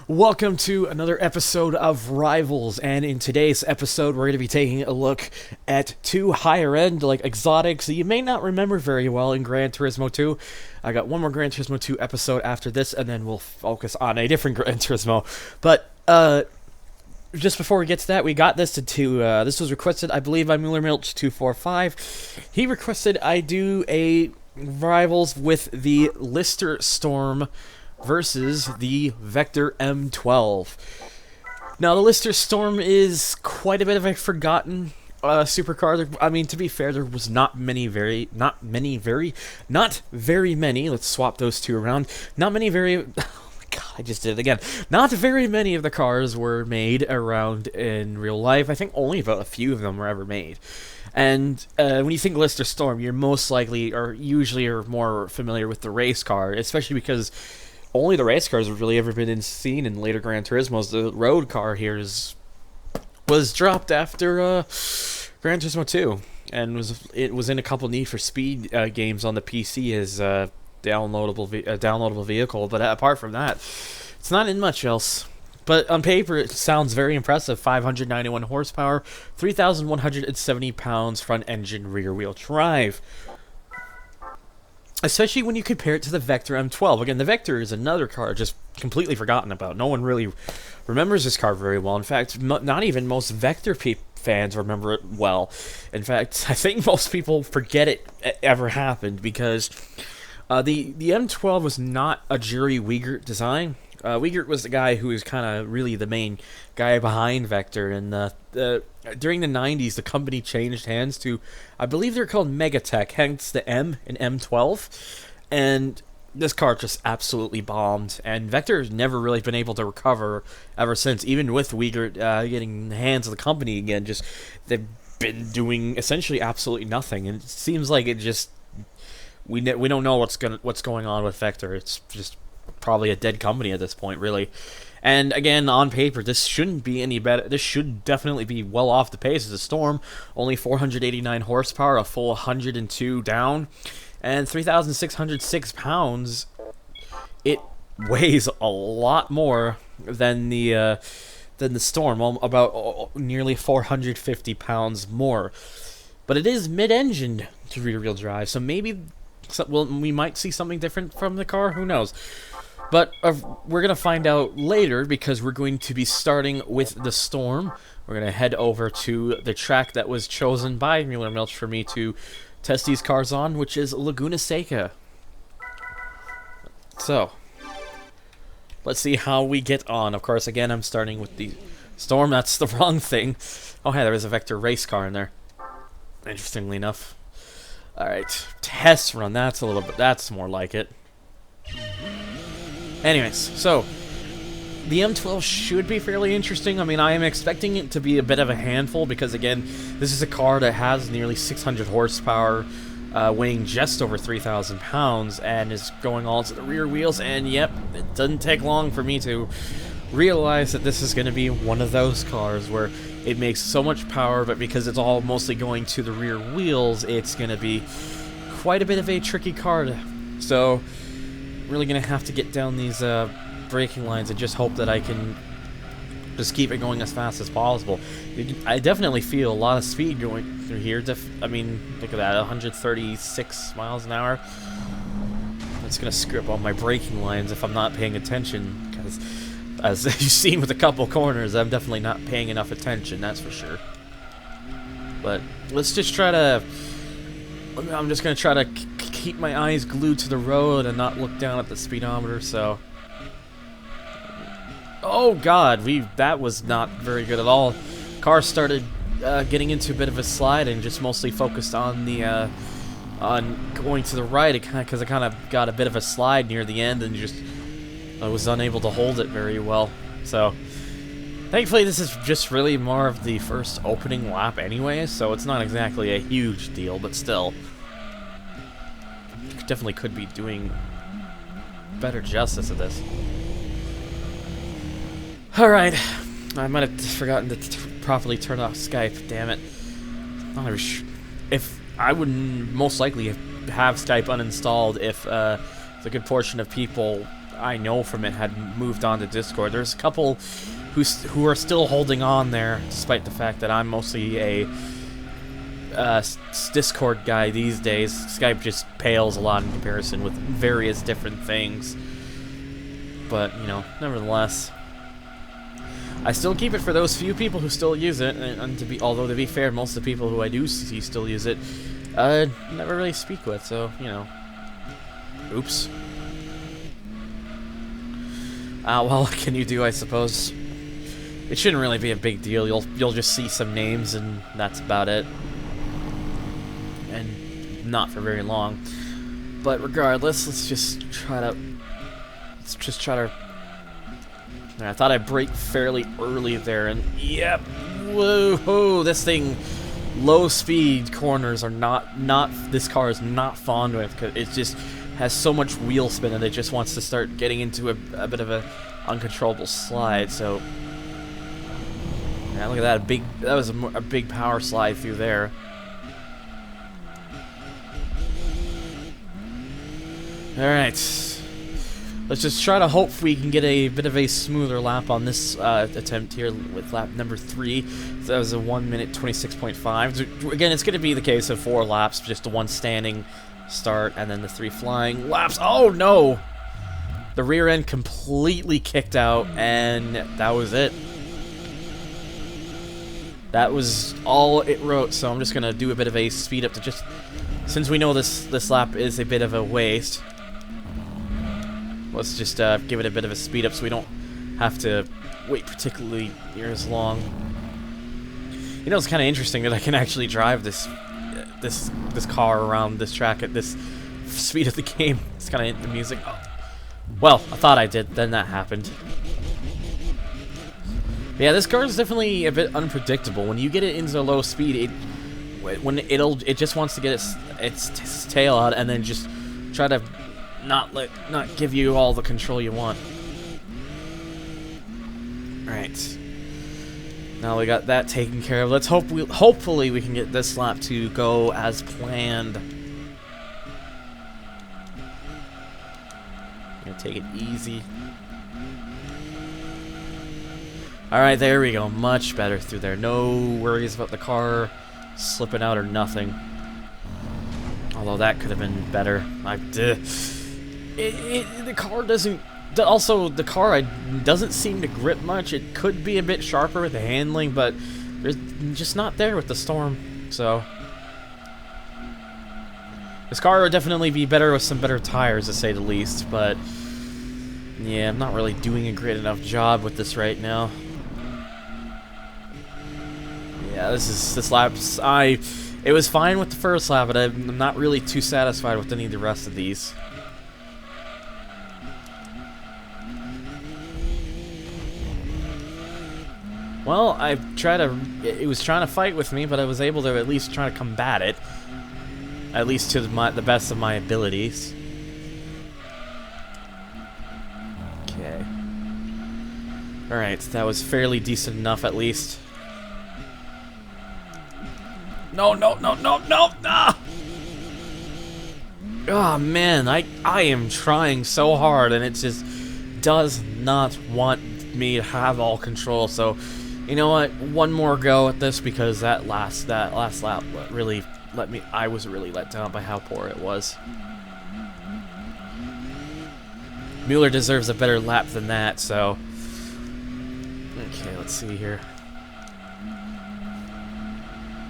Welcome to another episode of Rivals, and in today's episode we're going to be taking a look at two higher-end, exotics that you may not remember very well in Gran Turismo 2. I got one more Gran Turismo 2 episode after this, and then we'll focus on a different Gran Turismo. But, just before we get to that, we got this this was requested, I believe, by MullerMilch245. He requested I do a Rivals with the Lister Storm versus the Vector M12. Now, the Lister Storm is quite a bit of a forgotten supercar. I mean, to be fair, there was not very many. Let's swap those two around. Not many very. Oh my God, I just did it again. Not very many of the cars were made around in real life. I think only about a few of them were ever made. And when you think Lister Storm, you're most likely, or usually, are more familiar with the race car, especially because only the race cars have really ever been seen in later Gran Turismos. The road car here was dropped after Gran Turismo 2, and was in a couple Need for Speed games on the PC as a downloadable vehicle. But apart from that, it's not in much else. But on paper, it sounds very impressive. 591 horsepower, 3,170 pounds front engine, rear wheel drive. Especially when you compare it to the Vector M12. Again, the Vector is another car just completely forgotten about. No one really remembers this car very well. In fact, not even most Vector fans remember it well. In fact, I think most people forget it ever happened because the M12 was not a Jerry Wiegert design. Wiegert was the guy who was kind of really the main guy behind Vector, and during the 90s, the company changed hands to, I believe they're called Megatech, hence the M in M12, and this car just absolutely bombed, and Vector's never really been able to recover ever since, even with Wiegert getting the hands of the company again. They've been doing essentially absolutely nothing, and it seems like it just, we don't know what's going on with Vector. It's just probably a dead company at this point, really. And again, on paper, this shouldn't be any better. This should definitely be well off the pace of the Storm. Only 489 horsepower, a full 102 down, and 3,606 pounds. It weighs a lot more than the Storm, about nearly 450 pounds more. But it is mid-engined to rear-wheel drive, so maybe we might see something different from the car. Who knows? But we're going to find out later, because we're going to be starting with the Storm. We're going to head over to the track that was chosen by MullerMilch for me to test these cars on, which is Laguna Seca. So, let's see how we get on. Of course, again, I'm starting with the Storm. That's the wrong thing. Oh, hey, there is a Vector race car in there. Interestingly enough. Alright, test run. That's more like it. Anyways, so the M12 should be fairly interesting. I mean, I am expecting it to be a bit of a handful because, again, this is a car that has nearly 600 horsepower, weighing just over 3,000 pounds, and is going all to the rear wheels. And yep, it doesn't take long for me to realize that this is going to be one of those cars where it makes so much power, but because it's all mostly going to the rear wheels, it's going to be quite a bit of a tricky car. So, really going to have to get down these braking lines and just hope that I can just keep it going as fast as possible. I definitely feel a lot of speed going through here. I mean, look at that, 136 miles an hour. That's going to screw up all my braking lines if I'm not paying attention, because as you've seen with a couple corners, I'm definitely not paying enough attention, that's for sure. But let's just try to... I'm just going to try to keep my eyes glued to the road and not look down at the speedometer, so... Oh God, that was not very good at all. Car started getting into a bit of a slide and just mostly focused on the... on going to the right, because it kind of got a bit of a slide near the end and just... I was unable to hold it very well, so thankfully this is just really more of the first opening lap anyway, so it's not exactly a huge deal, but still, definitely could be doing better justice of this. Alright, I might have forgotten to properly turn off Skype, damn it. If I would most likely have Skype uninstalled if a good portion of people I know from it had moved on to Discord. There's a couple who are still holding on there, despite the fact that I'm mostly a Discord guy these days. Skype just pales a lot in comparison with various different things. But, you know, nevertheless, I still keep it for those few people who still use it, and although to be fair, most of the people who I do see still use it, never really speak with, so, you know. Oops. Well, what can you do, I suppose? It shouldn't really be a big deal. You'll just see some names, and that's about it. And not for very long. But regardless, let's just try to... I thought I'd brake fairly early there, and yep, whoa, this thing, low speed corners are not this car is not fond with, because it just has so much wheel spin and it just wants to start getting into a bit of a uncontrollable slide. So yeah, look at that, that was a big power slide through there. All right. Let's just try to hope we can get a bit of a smoother lap on this attempt here with lap number 3. So that was a 1 minute 26.5. Again, it's going to be the case of 4 laps, just the 1 standing start and then the 3 flying laps. Oh no! The rear end completely kicked out, and that was it. That was all it wrote. So I'm just going to do a bit of a speed up to just, since we know this lap is a bit of a waste. Let's just give it a bit of a speed up so we don't have to wait particularly near as long. You know, it's kind of interesting that I can actually drive this car around this track at this speed of the game. It's kind of amusing. Oh. Well, I thought I did, then that happened. But yeah, this car is definitely a bit unpredictable. When you get it into low speed, it just wants to get its tail out and then just try to not give you all the control you want. Right. Now we got that taken care of. Let's hopefully we can get this lap to go as planned. Gonna take it easy. Alright, there we go. Much better through there. No worries about the car slipping out or nothing. Although that could have been better. The car doesn't... Also, the car doesn't seem to grip much. It could be a bit sharper with the handling, but there's just not there with the storm. So this car would definitely be better with some better tires, to say the least. But yeah, I'm not really doing a great enough job with this right now. Yeah, this lap. It was fine with the first lap, but I'm not really too satisfied with any of the rest of these. Well, it was trying to fight with me, but I was able to at least try to combat it. At least to the best of my abilities. Okay. Alright, that was fairly decent enough at least. No, no, no, no, no! Ah! Oh man, I am trying so hard and it just does not want me to have all control, so you know what? One more go at this, because that last lap really I was really let down by how poor it was. Mueller deserves a better lap than that, so okay, let's see here.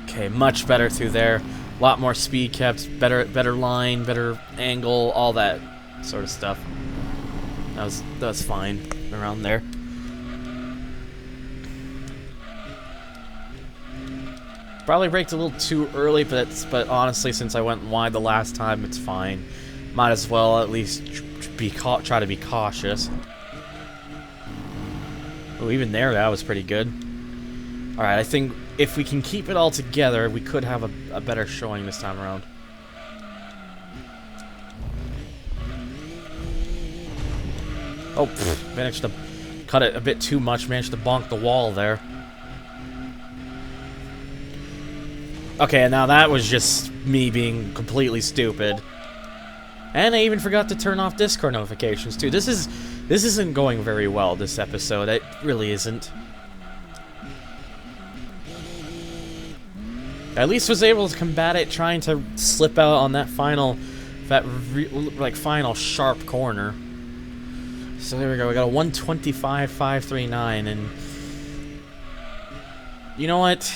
Okay, much better through there. A lot more speed kept, better line, better angle, all that sort of stuff. That was fine around there. Probably braked a little too early, but honestly, since I went wide the last time, it's fine. Might as well at least try to be cautious. Oh, even there, that was pretty good. All right, I think if we can keep it all together, we could have a better showing this time around. Oh, managed to cut it a bit too much. Managed to bonk the wall there. Okay, now that was just me being completely stupid. And I even forgot to turn off Discord notifications too. This isn't going very well, this episode. It really isn't. At least was able to combat it, trying to slip out on that final sharp corner. So there we go. We got a 125.539, and you know what?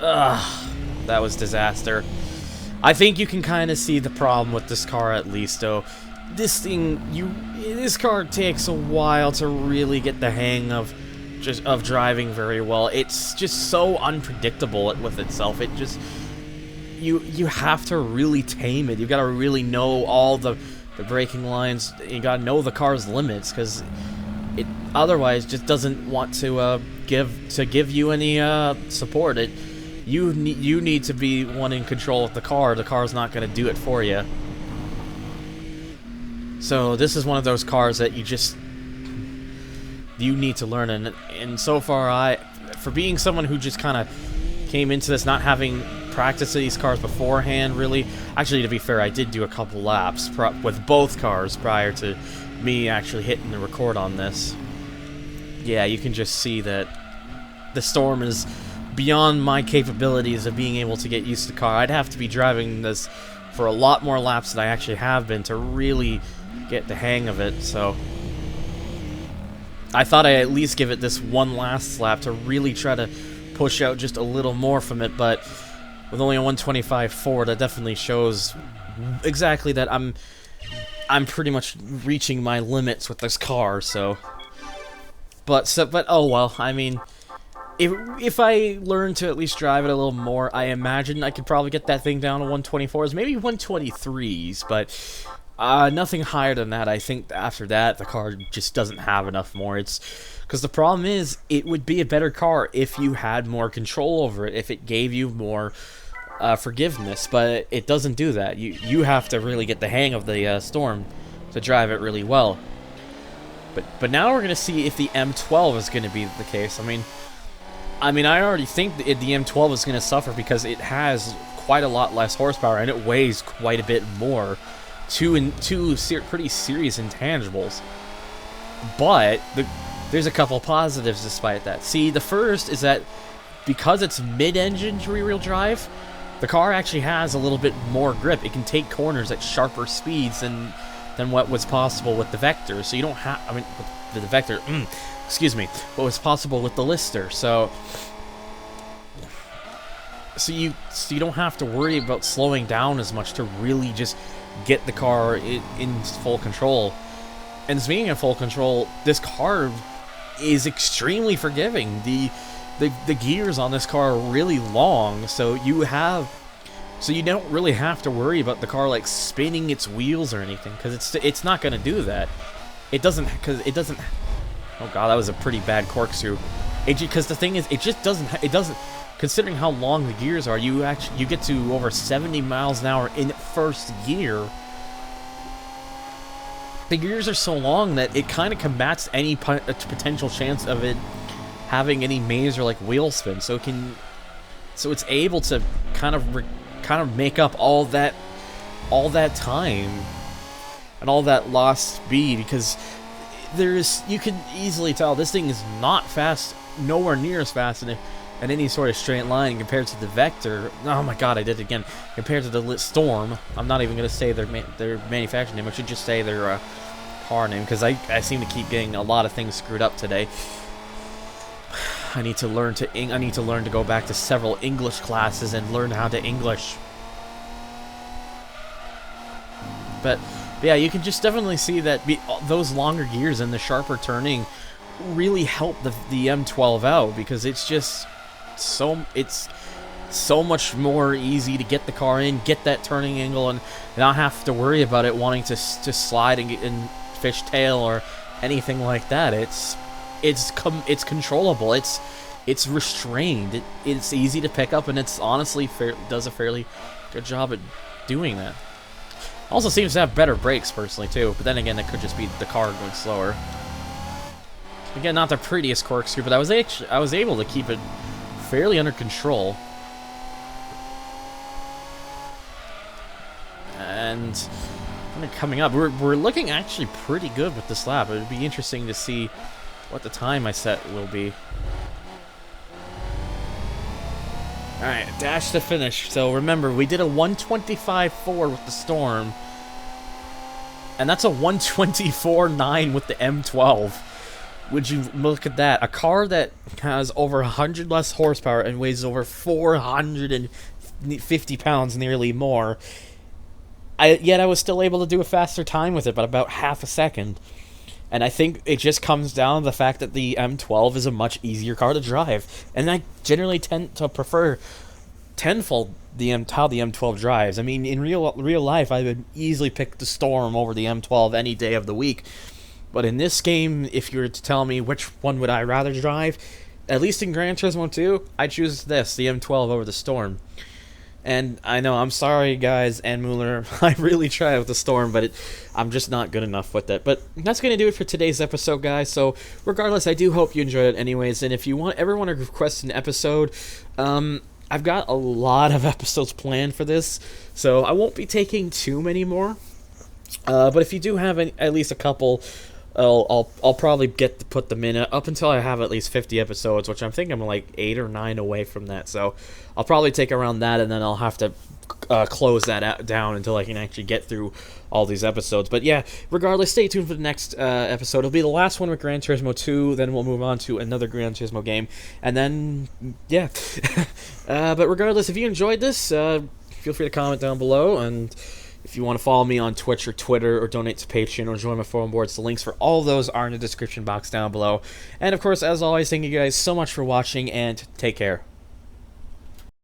Ugh, that was disaster. I think you can kind of see the problem with this car at least, though. This car takes a while to really get the hang of driving very well. It's just so unpredictable with itself. It just you have to really tame it. You got to really know all the braking lines. You got to know the car's limits, because it otherwise just doesn't want to give you any support. You need to be one in control of the car. The car's not going to do it for you. So this is one of those cars that you need to learn, and so far for being someone who just kind of came into this not having practiced these cars beforehand, really. Actually, to be fair, I did do a couple laps with both cars prior to me actually hitting the record on this. Yeah, you can just see that the Storm is beyond my capabilities of being able to get used to the car. I'd have to be driving this for a lot more laps than I actually have been to really get the hang of it, so I thought I'd at least give it this one last lap to really try to push out just a little more from it, but with only a 125.4, that definitely shows exactly that I'm pretty much reaching my limits with this car, so... But oh well, I mean, if I learn to at least drive it a little more, I imagine I could probably get that thing down to 124s, maybe 123s, but nothing higher than that. I think after that, the car just doesn't have enough more. It's because the problem is, it would be a better car if you had more control over it, if it gave you more forgiveness, but it doesn't do that. You have to really get the hang of the Storm to drive it really well. But now we're going to see if the M12 is going to be the case. I mean, I already think the M12 is going to suffer because it has quite a lot less horsepower and it weighs quite a bit more. Two pretty serious intangibles. But there's a couple positives despite that. See, the first is that because it's mid-engine rear-wheel drive, the car actually has a little bit more grip. It can take corners at sharper speeds than what was possible with the Vector. So you don't have, with the Vector, excuse me, what was possible with the Lister. So you don't have to worry about slowing down as much to really just get the car in full control. And speaking of full control, this car is extremely forgiving. The gears on this car are really long, so you don't really have to worry about the car like spinning its wheels or anything, because it's not going to do that. It doesn't. Oh god, that was a pretty bad corkscrew. Because the thing is, it doesn't. Considering how long the gears are, you get to over 70 miles an hour in first gear. The gears are so long that it kind of combats any potential chance of it having any maze or like wheel spin. So it's able to kind of make up all that time and all that lost speed, because you can easily tell this thing is not fast, nowhere near as fast in any sort of straight line compared to the Vector. Oh my god, I did it again. Compared to the Storm. I'm not even going to say their manufacturer name. I should just say their car name, because I seem to keep getting a lot of things screwed up today. I need to learn to go back to several English classes and learn how to English. But yeah, you can just definitely see that those longer gears and the sharper turning really help the M12 out, because it's just it's so much more easy to get the car in, get that turning angle, and not have to worry about it wanting to slide and fishtail or anything like that. It's controllable. It's restrained. It's easy to pick up, and it's honestly does a fairly good job at doing that. Also seems to have better brakes personally too, but then again, it could just be the car going slower. Again, not the prettiest corkscrew, but I was able to keep it fairly under control. and kind of coming up. We're looking actually pretty good with this lap. It would be interesting to see what the time I set will be. Alright, dash to finish. So remember, we did a 125.4 with the Storm. And that's a 124.9 with the M12. Would you look at that? A car that has over 100 less horsepower and weighs over 450 pounds, nearly more. Yet I was still able to do a faster time with it, but about half a second. And I think it just comes down to the fact that the M12 is a much easier car to drive. And I generally tend to prefer tenfold how the M12 drives. I mean, in real life, I would easily pick the Storm over the M12 any day of the week. But in this game, if you were to tell me which one would I rather drive, at least in Gran Turismo 2, I choose this, the M12 over the Storm. And I know, I'm sorry, guys, and Mueller. I really try with the Storm, but I'm just not good enough with it. But that's going to do it for today's episode, guys. So, regardless, I do hope you enjoyed it anyways. And if you ever want to request an episode, I've got a lot of episodes planned for this, so I won't be taking too many more. But if you do have at least a couple, I'll probably get to put them in up until I have at least 50 episodes, which I'm thinking I'm like 8 or 9 away from that. So I'll probably take around that, and then I'll have to close that down until I can actually get through all these episodes. But yeah, regardless, stay tuned for the next episode. It'll be the last one with Gran Turismo 2, then we'll move on to another Gran Turismo game, and then, yeah. But regardless, if you enjoyed this, feel free to comment down below, and if you want to follow me on Twitch or Twitter or donate to Patreon or join my forum boards, the links for all of those are in the description box down below. And of course, as always, thank you guys so much for watching, and take care.